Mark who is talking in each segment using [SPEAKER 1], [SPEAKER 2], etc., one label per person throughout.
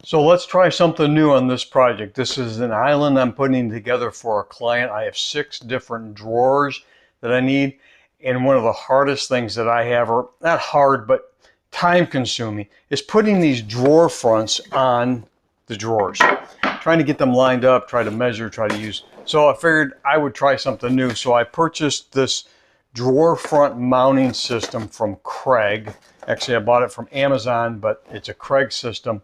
[SPEAKER 1] So let's try something new on this project. This is an island I'm putting together for a client. I have 6 different drawers that I need. And one of the hardest things that I have, or not hard, but time consuming, is putting these drawer fronts on the drawers. Trying to get them lined up, try to measure, try to use. So I figured I would try something new. So I purchased this drawer front mounting system from Kreg. Actually, I bought it from Amazon, but it's a Kreg system.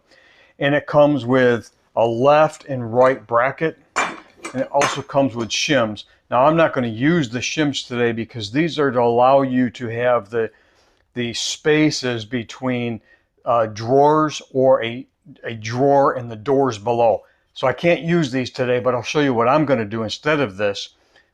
[SPEAKER 1] And it comes with a left and right bracket, and it also comes with shims. Now I'm not going to use the shims today because these are to allow you to have the spaces between drawers or a drawer and the doors below. So I can't use these today, but I'll show you what I'm going to do instead of this.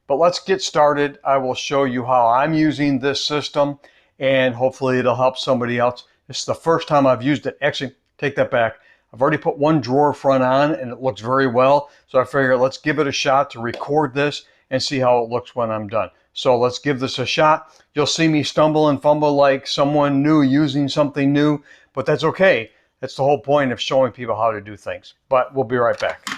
[SPEAKER 1] But let's get started. I will show you how I'm using this system, and hopefully it'll help somebody else. This is the first time I've used it. Actually, take that back. I've already put one drawer front on and it looks very well. So I figured let's give it a shot to record this and see how it looks when I'm done. So let's give this a shot. You'll see me stumble and fumble like someone new using something new, but that's okay. That's the whole point of showing people how to do things. But we'll be right back.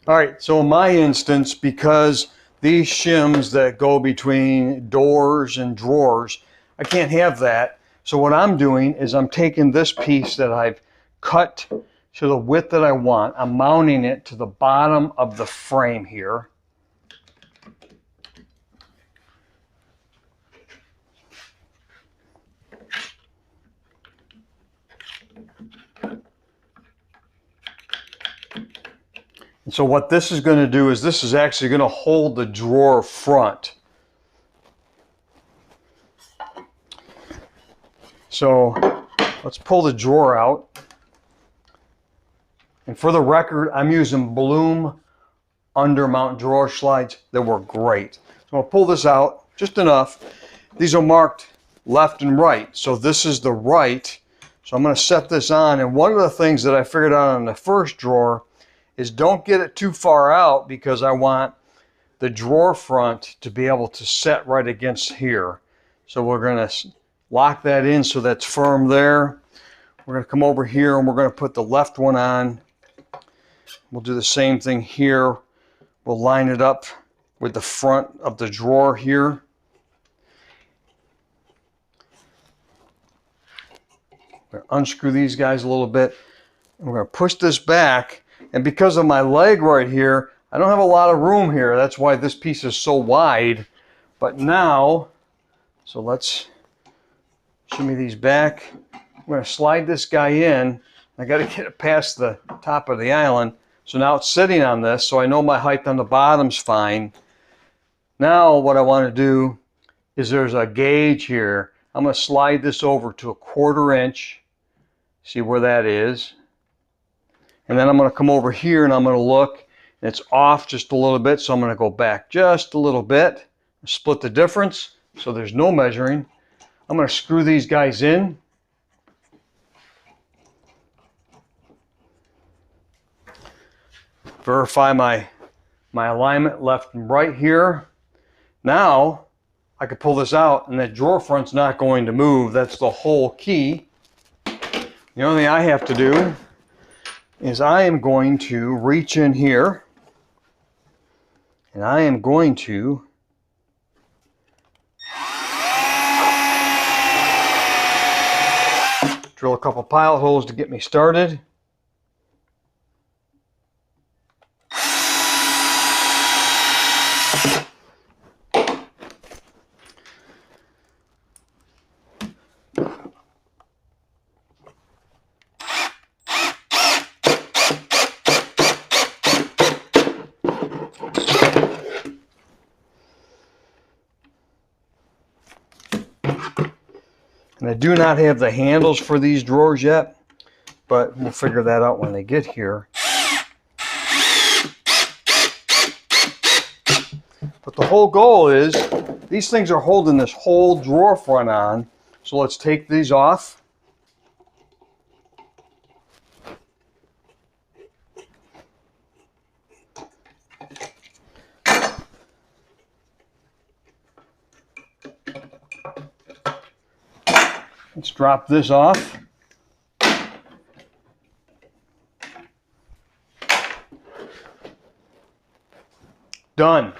[SPEAKER 1] All right, so in my instance, because these shims that go between doors and drawers, I can't have that. So what I'm doing is I'm taking this piece that I've cut to the width that I want. I'm mounting it to the bottom of the frame here. And so what this is going to do is this is actually going to hold the drawer front. So let's pull the drawer out. And for the record, I'm using Bloom undermount drawer slides. They work great. So I'll pull this out just enough. These are marked left and right. So this is the right. So I'm going to set this on. And one of the things that I figured out on the first drawer is don't get it too far out because I want the drawer front to be able to set right against here. So we're going to lock that in so that's firm there. We're going to come over here and we're going to put the left one on. We'll do the same thing here. We'll line it up with the front of the drawer here. We're going to unscrew these guys a little bit. And we're going to push this back. And because of my leg right here, I don't have a lot of room here. That's why this piece is so wide. But now, so let's shimmy these back. I'm going to slide this guy in. I got to get it past the top of the island. So now it's sitting on this, so I know my height on the bottom's fine. Now what I want to do is there's a gauge here. I'm going to slide this over to a 1/4 inch. See where that is. And then I'm going to come over here and I'm going to look. And it's off just a little bit, so I'm going to go back just a little bit. Split the difference, so there's no measuring. I'm going to screw these guys in. Verify my alignment left and right here. Now I can pull this out and that drawer front's not going to move. That's the whole key. The only thing I have to do is I am going to reach in here and I am going to drill a couple pilot holes to get me started. And I do not have the handles for these drawers yet, but we'll figure that out when they get here. But the whole goal is these things are holding this whole drawer front on. So let's take these off. Let's drop this off. Done.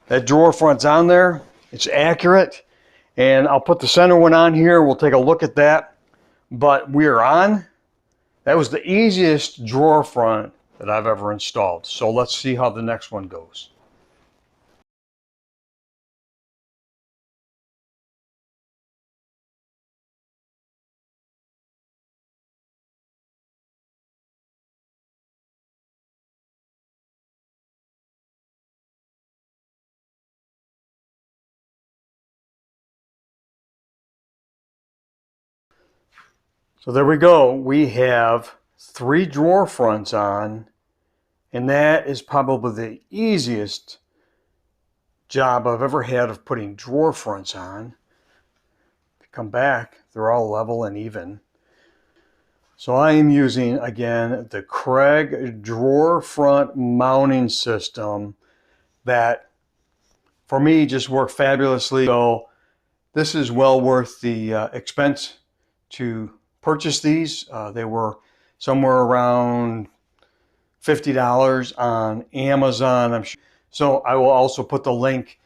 [SPEAKER 1] That drawer front's on there. It's accurate. And I'll put the center one on here. We'll take a look at that. But we're on. That was the easiest drawer front that I've ever installed. So let's see how the next one goes. So there we go. We have 3 drawer fronts on, and that is probably the easiest job I've ever had of putting drawer fronts on. If you come back, they're all level and even. So I am using, again, the Kreg drawer front mounting system that, for me, just worked fabulously. So this is well worth the expense to purchase these. They were somewhere around $50 on Amazon, I'm sure. So I will also put the link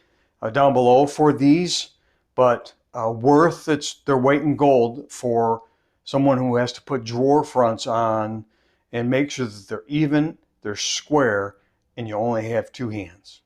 [SPEAKER 1] down below for these, but worth their weight in gold for someone who has to put drawer fronts on and make sure that they're even, they're square, and you only have 2 hands.